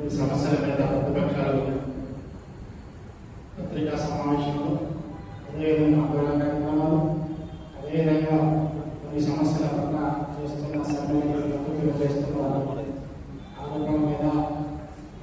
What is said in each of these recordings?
కొన్ని సమస్యల మీద ప్రతిపక్షాలు పత్రికా సమావేశంలో, అదేవిధంగా ఆందోళన కార్యక్రమాలు, అదేవిధంగా కొన్ని సమస్యల పట్ల చేస్తున్న సభ్యులు చేస్తున్న ఆరోపణ మీద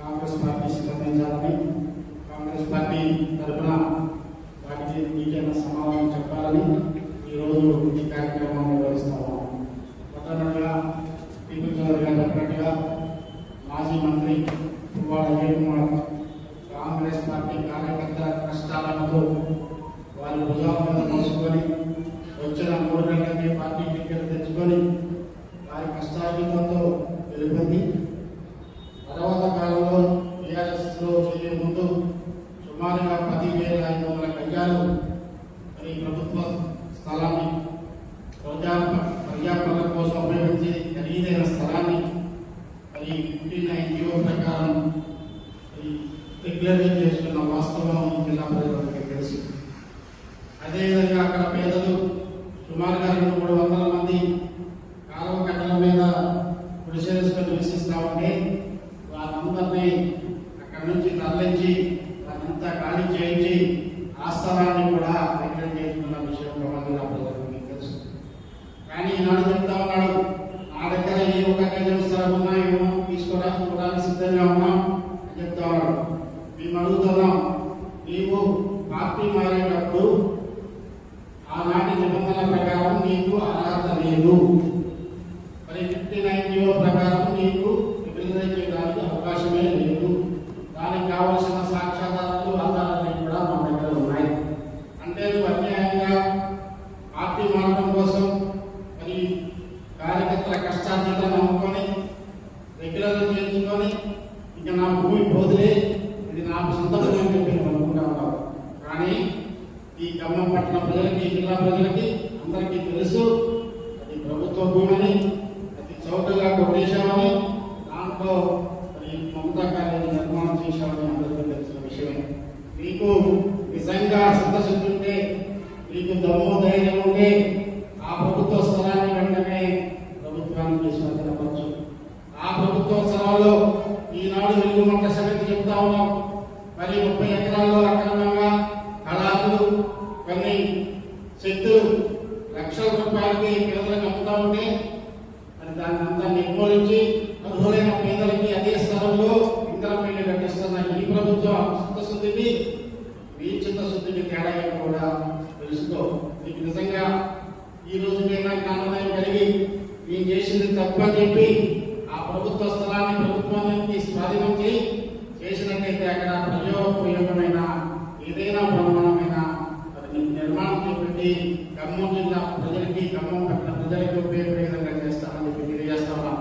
కాంగ్రెస్ పార్టీ స్పందించాలని, కాంగ్రెస్ పార్టీ తరఫున వాటికి మీకైనా సమాధానం చెప్పాలని ఈరోజు ఈ కార్యక్రమాన్ని నిర్వహిస్తాము. మొదటగా టీపీ చౌదరి గారు చెప్పినట్టుగా మాజీ మంత్రి పువ్వాడ అజయ్ కాంగ్రెస్ పార్టీ కార్యకర్తల కష్టాలతో వారి భుజాల మీద మోసుకొని వచ్చిన 3 గంటలకి పార్టీ టికెట్ తెచ్చుకొని వారి కష్టాలతో వెళ్ళిపోయింది. తర్వాత కాలంలో టీఆర్ఎస్లో చేరే ముందు సుమారుగా 10,500 గజాలు మరి ప్రభుత్వ స్థలాన్ని ప్రజాపరణ కోసం ఉపయోగించి ఖరీదైన స్థలాన్ని మరి పుట్టిన జీవో ప్రకారం రెగ్యులరైజ్ చేసుకున్న వాస్తవం జిల్లా ప్రజలందరికీ తెలుసు. అదేవిధంగా అక్కడ పేదలు సుమారుగా 200-300 మంది కాలువ కట్టల మీద గుడిసేసుకొని నివసిస్తూ ఉంటే వారందరినీ అక్కడి నుంచి తరలించి వారంతా ఖాళీ చేయించి ఆ స్థలాన్ని కూడా రెగ్యులర్ చేసుకున్న విషయం జిల్లా ప్రజలందరికీ తెలుసు. కానీ ఈనాడు చెప్తా ఉన్నాడు, నా దగ్గర ఏ ఒక గజం స్థలం ఉన్నాయో తీసుకోవడానికి సిద్ధంగా ఉన్నాం అని చెప్తా ఉన్నాడు. మేము అడుగుతున్నాం, నీవు పార్టీ మారేటప్పుడు ఆనాటి నిబంధనల ప్రకారం నీకు అర్హత లేదు, మరి 59 ప్రకారం నీకు రెగ్యులరైజ్ చేయడానికి అవకాశమే లేదు. దానికి కావలసిన సాక్ష్యాధారాలు ఆధారాలు కూడా మన దగ్గర ఉన్నాయి. అంటే నువ్వు అన్యాయంగా పార్టీ మారడం కోసం మరి కార్యకర్తల కష్టార్జితం నమ్ముకొని రెగ్యులరైజ్ చేసుకొని ఇక నా భూమి పోదులే, ఇది నాకు సొంత భూమి అని చెప్పి అనుకుంటా ఉన్నావు. కానీ ఈ ఖమ్మం పట్టణ ప్రజలకి, జిల్లా ప్రజలకి అందరికీ తెలుసు అది ప్రభుత్వ భూమిని అతి చౌకగా కొట్టేశామని, దాంట్లో మరి మమతా కాలేజీ నిర్మాణం చేశామని అందరికీ తెలిసిన విషయమే. మీకు నిజంగా సిద్ధశుద్ధి ఉంటే, మీకు దమ్ము ధైర్యం ఉంటే ఆ ప్రభుత్వ స్థలాన్ని వెంటనే ప్రభుత్వానికి స్వాధీనపరచు. ఆ ప్రభుత్వ స్థలాల్లో ఈనాడు వెలుగుమంట సంగతి చెప్తా ఉన్నాం. మరి 30 ఎకరాల్లో అక్రమంగా కళాకులు కొన్ని శక్తులు లక్షల రూపాయలకి పేదలకు అమ్ముతా ఉంటే మరి దాన్ని అంతా నిర్మూలించి అర్హులైన పేదలకి అదే స్థలంలో ఇంద్రమిల్లు కట్టిస్తున్న ఈ ప్రభుత్వం చిత్తశుద్ధికి మీ చిత్తశుద్ధికి తేడా కూడా తెలుసుకో. మీకు నిజంగా ఈ రోజుకైనా జ్ఞానోదయం కలిగి నేను చేసింది తప్పని చెప్పి ఆ ప్రభుత్వ స్థలాన్ని ప్రభుత్వానికి స్వాధీనం చేసినట్లయితే అక్కడ ప్రయోగమైన ఏదైనా ప్రమాణమైన నిర్మాణం చేపట్టి ఖమ్మం జిల్లా ప్రజలకి, ఖమ్మం పట్టణ ప్రజలకి ఉపయోగపడే విధంగా చేస్తామని చెప్పి తెలియజేస్తా ఉన్నాం.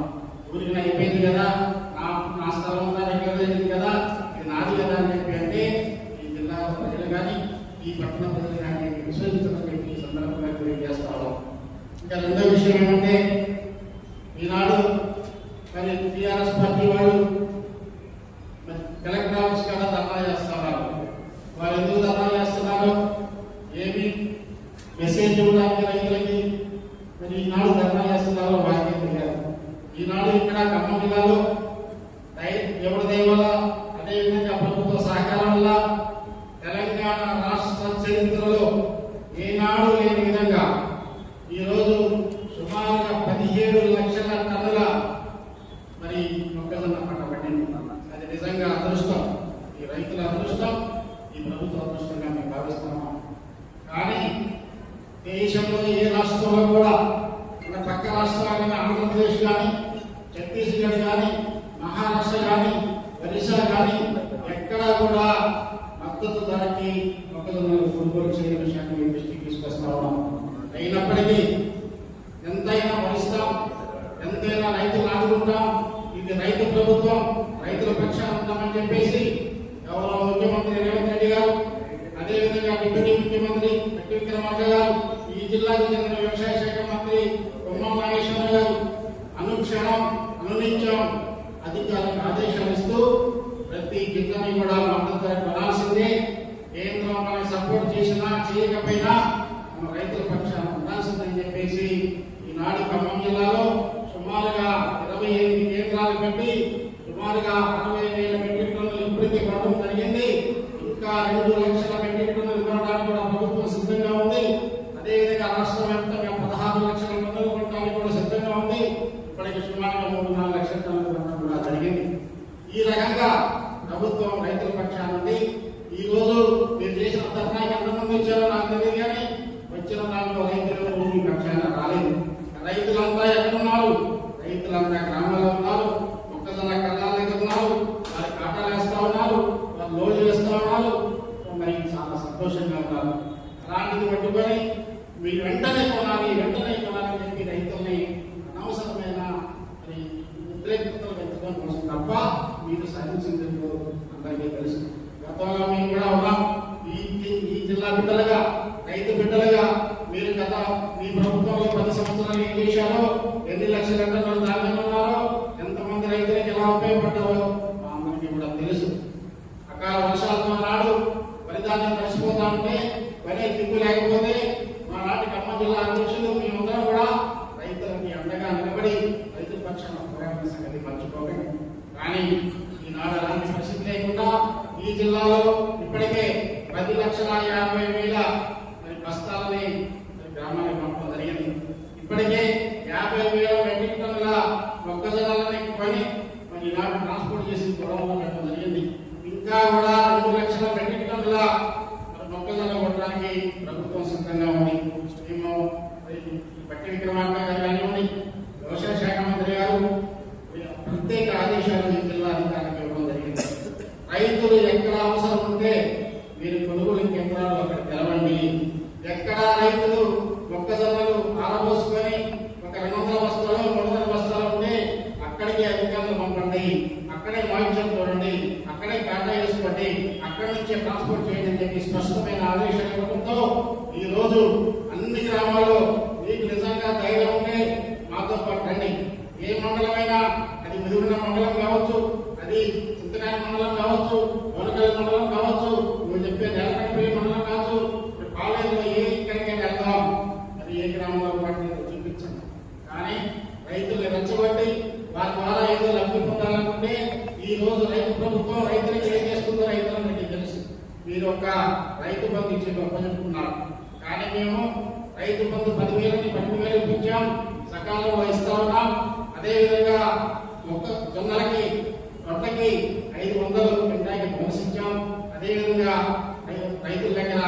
ఊరికి అయిపోయింది కదా, నా స్థలం రెగ్యులరైజ్ కదా, ఇది నాది కదా అని చెప్పి అంటే ఈ జిల్లా ప్రజలు కానీ ఈ పట్టణ ప్రజలు కానీ విశ్వసించాలని చెప్పి ఈ సందర్భంగా తెలియజేస్తా ఉన్నాం. ఇంకా రెండో విషయం ఏమంటే, ఈనాడు మరి టీఆర్ఎస్ పార్టీ వాళ్ళు కలెక్టర్ ఆఫీస్ కూడా ధర్నా చేస్తున్నారు. వారు ఎందుకు ధర్నా చేస్తున్నారు, ఏమి మెసేజ్ ఇవ్వడానికి రైతులకి మరి ఈనాడు ధర్నా చేస్తున్నారో వారికి తెలియదు. ఈనాడు ఇక్కడ ఖమ్మం జిల్లాలో ఎవరి దయ వల్ల, అదేవిధంగా ప్రభుత్వ సహకారం వల్ల తెలంగాణ రాష్ట్ర చరిత్రలో ఏనాడు లేని విధంగా ఈరోజు సుమారుగా 17 లక్షల టన్నుల మరి మొక్కజొన్న పంట పట్టింది. అది నిజంగా అదృష్టం, ఈ రైతుల అదృష్టం, ఈ ప్రభుత్వ అదృష్టంగా మేము భావిస్తున్నాం. కానీ దేశంలో ఏ రాష్ట్రంలో కూడా మన పక్క రాష్ట్రాలైన ఆంధ్రప్రదేశ్ కానీ, ఛత్తీస్గఢ్ కానీ, మహారాష్ట్ర కానీ, ఒరిస్సా కానీ ఎక్కడా కూడా మద్దతు ధరకి మొక్కజొన్నలు కొనుగోలు చేయని విషయాన్ని మేము దృష్టికి తీసుకొస్తా ఉన్నాం. అయినప్పటికీ ఎంతైనా భరిస్తాం, ఎంతైనా రైతులు ఆదుకుంటాం. ఇది రైతు ప్రభుత్వం, రైతుల పక్షాన ఉంటామని చెప్పేసి గౌరవ ముఖ్యమంత్రి రేవంత్ రెడ్డి గారు, అదేవిధంగా డిప్యూటీ ముఖ్యమంత్రి గట్టి విక్రమార్క గారు, ఈ జిల్లాకు చెందిన వ్యవసాయ శాఖ మంత్రి తుమ్మల నాగేశ్వరరావు గారు అనుక్షణం అనునిత్యం అధికారులకు ఆదేశాలు ఇస్తూ ప్రతి జిల్లాని కూడా మద్దతు కొనాల్సిందే. కేంద్రం మనకు సపోర్ట్ చేసినా చేయకపోయినా మన రైతుల పక్షాన ఉండాల్సిందని చెప్పేసి ఈనాడు ఖమ్మం జిల్లాలో సుమారుగా 28 కేంద్రాలు పెట్టి సుమారుగా 60,000 మెట్రిక్ టన్నులు ఇప్పటికీ కొనడం జరిగింది. ఇంకా 2 లక్షల మెట్రిక్ టన్నులు కొనడానికి కూడా ప్రభుత్వం సిద్ధంగా ఉంది. అదేవిధంగా రాష్ట్ర వ్యాప్తంగా 16 లక్షల టన్నులు కొనడానికి కూడా సిద్ధంగా ఉంది. ఇప్పటికి సుమారుగా 3-4 లక్షల టన్నులు కొనడం కూడా జరిగింది. ఈ రకంగా ప్రభుత్వం రైతుల పక్షాన ఉంది. ఈ రోజు మీరు చేసిన ధర్నాకి ఎంతమంది వచ్చారో నాకు తెలియదు, కానీ వచ్చిన దాంట్లో రైతులు భూమి పక్షాన రాలేదు. రైతులంతా ఎక్కడున్నారు? రైతులంతా గ్రామాల్లో ఉన్నారు. మొక్కజొన్న కళ్ళాల దగ్గర ఉన్నారు. వారి కాటాలు వేస్తా ఉన్నారు, వారు లోజు వేస్తా ఉన్నారు. మరి చాలా సంతోషంగా ఉన్నారు. అలాంటిది పట్టుకొని మీరు వెంటనే కొనాలని చెప్పి రైతుల్ని అనవసరమైన మరి ఉద్రేకతలు పెంచడం కోసం తప్ప మీరు సాధించింది అందరికీ తెలుసు. గతంలో మేము కూడా ఉన్నాం. ఈ జిల్లా బిడ్డలుగా, రైతు బిడ్డలుగా మీరు గత మీ ప్రభుత్వంలో 10 సంవత్సరాలు ఏం చేశారో, ఎన్ని లక్షల టన్నులు ధాన్యం ఉన్నారో, ఎంతమంది రైతులకు ఎలా ఉపయోగపడ్డారో మా అందరికీ కూడా తెలుసు. అకాల వర్షాలతో నాడు వరి ధాన్యం కలిసిపోతా ఉంటే వరి దిక్కు లేకపోతే మా నాటి ఖమ్మం జిల్లా అధ్యక్షులు మేమందరం కూడా రైతులకి అండగా నిలబడి రైతుల పక్షాన పోరాడిన సంగతి మర్చిపోకండి. కానీ ఈనాడు అలాంటి పరిస్థితి లేకుండా ఈ జిల్లాలో ఇప్పటికే 10,50,000 బస్తాలని గ్రామానికి పంపడం జరిగింది. ఇప్పటికే 50,000 మెట్రిక్ టన్నుల మొక్కజొన్నలని కొని మరి ఈనాడు ట్రాన్స్పోర్ట్ చేసి పొలంలో పెట్టడం జరిగింది. ఇంకా కూడా 2 లక్షల మెట్రిక్ టన్నుల మొక్కజొన్న కొట్టడానికి ప్రభుత్వం సిద్ధంగా ఉంది. మేము బట్టి విక్రమార్క గారు కానివ్వండి, వ్యవసాయ శాఖ మంత్రి గారు ప్రత్యేక ఆదేశాలు జిల్లా అధికారులకు ఇవ్వడం జరిగింది. రైతులు ఎక్కడ అవసరం ఉంటే మీరు కొనుగోలు కేంద్రాలు అక్కడ తెలవండి. ఎక్కడ రైతులు మొక్కజొన్నలు ఆరబోసుకొని ఒక 200 బస్తాలు 300 బస్తాలు ఉంటే అక్కడికి అధికారులు పంపండి. అక్కడే మాయిచం చూడండి, అక్కడే కాటా వేసుకోండి, అక్కడి నుంచే ట్రాన్స్పోర్ట్ చేయండి అని చెప్పి స్పష్టమైన ఆదేశాలు ఇవ్వడంతో ఈ రోజు అన్ని గ్రామాల్లో మీకు నిజంగా ధైర్యం ఉంటే మాతో పాటు రండి. ఏ మండలమైనా, అది మిరుగున్న మండలం కావచ్చు, అది చింతకాయ మండలం కావచ్చు, వనకల్ మండలం కావచ్చు, నువ్వు చెప్పే నేలకంపల్లి మండలం కావచ్చు, కాలేజీలో ఎక్కడికైనా వెళ్దాం, అది ఏ గ్రామంలో వాటిని చూపించండి. కానీ రైతులు రెచ్చగొట్టి వారి ద్వారా ఏదో లబ్ధి పొందాలనుకుంటే ఈ రోజు రైతు ప్రభుత్వం రైతులకు ఏం చేస్తుందో రైతులకు తెలుసు. మీరు ఒక రైతు బంధు ఇచ్చి గొప్ప చెప్పుకున్నారు. కానీ మేము రైతు బంధు 10,000ని 12,000 ఇప్పించాం, సకాలంలో ఇస్తా ఉన్నాం. అదేవిధంగా మొక్కజొన్నలకి రొట్టెకి 500 క్వింటాల్కి బోనస్ ఇచ్చాం. అదేవిధంగా రైతుల దగ్గర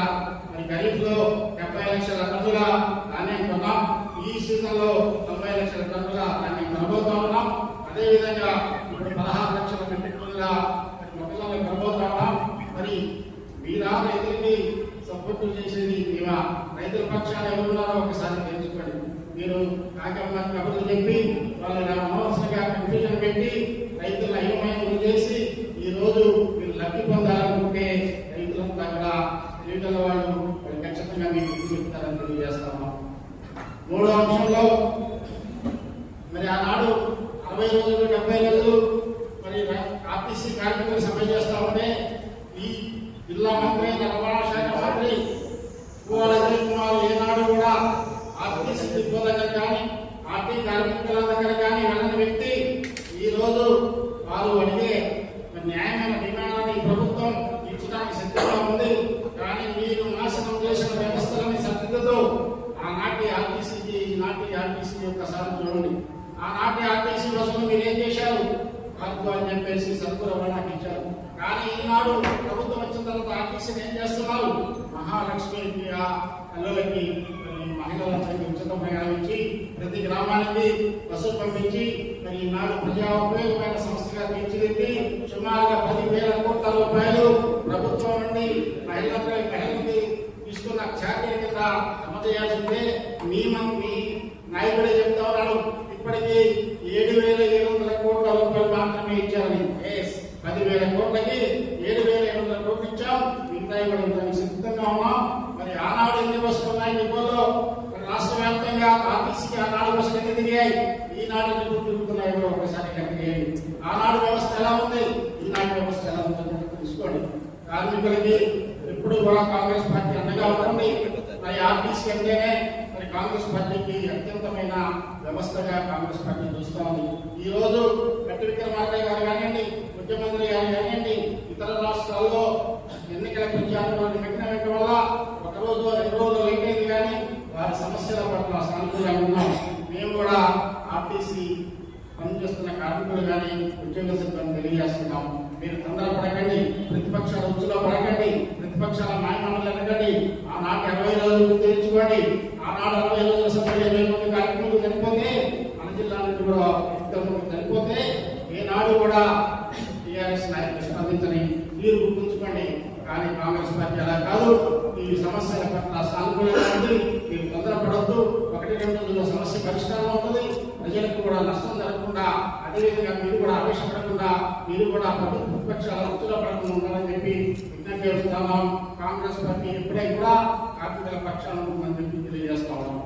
మరి ఖరీఫ్ లో 70 లక్షల టన్నుల ధాన్యం కొన్నాం. ఈ సీజన్ లో 90 లక్షల టన్నుల ధాన్యం కొనబోతా ఉన్నాం. అదేవిధంగా ఇప్పుడు 16 లక్షల మెట్రిక్ టన్నుల మొక్కజొన్నలు కొనబోతా ఉన్నాం. మరి మీరా రైతులకి సపోర్ట్ చేసేది మేమా? రైతుల పక్షాలు ఎవరున్నారో ఒకసారి తెలుసుకోండి. మీరు కాకమ్మ కబుర్లు చెప్పి వాళ్ళని అనవసరంగా కన్ఫ్యూజన్ పెట్టి రైతులను అయోమయం చేసి ఈ రోజు మీరు లబ్ధి పొందాలనుకుంటే రైతులంతా కూడా తెలియగల వాళ్ళు ఖచ్చితంగా మీకు చెప్తారని తెలియజేస్తాము. 3వ అంశంలో మరి ఆనాడు 60 రోజులు 70 రోజులు మరి ఆర్టీసీ కార్మికులు సమ్మె చేస్తా ఉంటే ఈ జిల్లా మంత్రి, రవాణా శాఖ మంత్రి కుమార్ ఏనాడు కూడా ఆర్టీసీ డిపో దగ్గర కానీ ఆర్టీ కార్మికుల దగ్గర కానీ వెళ్ళని వ్యక్తి ఈ రోజు వారు అడిగే న్యాయమైన డిమాండ్లని ప్రభుత్వం ఇచ్చడానికి సిద్ధంగా ఉంది. కానీ మీరు నాశనం చేసిన వ్యవస్థలని సర్దిద్దుతూ ఆనాటి ఆర్టీసీకి ఈనాటి ఆర్టీసీ ఒక్కసారి చూడండి. ఆనాటి ఆర్టీసీ బస్సులు మీరు ఏం చేశారు? కాదు అని చెప్పేసి సరుకు రవాణాకి ఇచ్చారు. కానీ ఈనాడు ప్రభుత్వం వచ్చిన తర్వాత ఆర్టీసీని ఏం చేస్తున్నారు? మహాలక్ష్మి కళ్ళకి మహిళలందరికీ ఉచిత ప్రయాణం ఇచ్చి ప్రతి గ్రామానికి బస్సు పంపించి మరి ఈనాడు ప్రజా ఉపయోగమైన సంస్థగా తీర్చిదిద్ది సుమారుగా 10,000 కోట్ల రూపాయలు ప్రభుత్వం నుండి మహిళలకి తీసుకున్న ఛార్జీల కింద జమ చేయాల్సిందే. మీ నాయకుడే చెప్తా ఉన్నాడు ఇప్పటికీ 7,700 కోట్ల రూపాయలు మాత్రమే ఇచ్చారని. 10,000 కోట్లకి 7,700 కోట్లు ఇచ్చాం. మిగతా ఇవ్వడం సిద్ధంగా ఉన్నాం. మరి ఆనాడు ఎన్ని బస్సులు ఉన్నాయి డిపోలో? రాష్ట్ర వ్యాప్తంగా ఆర్టీసీకి ఆనాడు బస్సులు ఎన్ని తిరిగాయి, ఈనాడు ఎన్ని తిరుగుతున్నాయి కూడా ఒకసారి కనిపించేయండి. ఆనాడు వ్యవస్థ ఎలా ఉంది, ఈనాడు వ్యవస్థ ఎలా ఉందో తెలుసుకోండి. కార్మికులకి ఎప్పుడు కూడా కాంగ్రెస్ పార్టీ అండగా ఉంటుంది. మరి ఆర్టీసీ అంటేనే మరి కాంగ్రెస్ పార్టీకి అత్యంతమైన వ్యవస్థగా కాంగ్రెస్ పార్టీ చూస్తూ ఉంది. ఈ రోజు బట్టి విక్రమార్క గారు కానివ్వండి, కార్మికులు కానీ ఉద్యోగ సిబ్బంది తెలియజేస్తున్నాం. మీరు తొందరపడకండి, ప్రతిపక్షాల ఉచ్చులో పడకండి, ప్రతిపక్షాల మాయమాటలు అనకండి. ఆనాటి 60 రోజులు తెచ్చుకోండి. ఆనాడు 60 రోజుల సమయంలో 20 మంది కార్మికులు చనిపోతే, మన జిల్లా నుండి కూడా 2 మంది చనిపోతే ఏనాడు కూడా టీఆర్ఎస్ నాయకులు స్పందించని మీరు గుర్తుంచుకోండి. కానీ కాంగ్రెస్ పార్టీ అలా కాదు. ఈ సమస్యల పట్ల సానుకూలంగా ఉంది. మీరు తొందరపడద్దు. 1-2 రోజుల్లో సమస్య పరిష్కారం అవుతుంది. ప్రజలకు కూడా నష్టం జరగకుండా, అదేవిధంగా మీరు కూడా ఆవేశపడకుండా, మీరు కూడా ప్రతిపక్షాల ఉచ్చులో పడకుండా ఉండాలని చెప్పి విజ్ఞప్తి చేస్తున్నాం. కాంగ్రెస్ పార్టీ ఎప్పుడై కూడా కార్మికుల పక్షాలను మనం తెలియజేస్తా ఉన్నాం.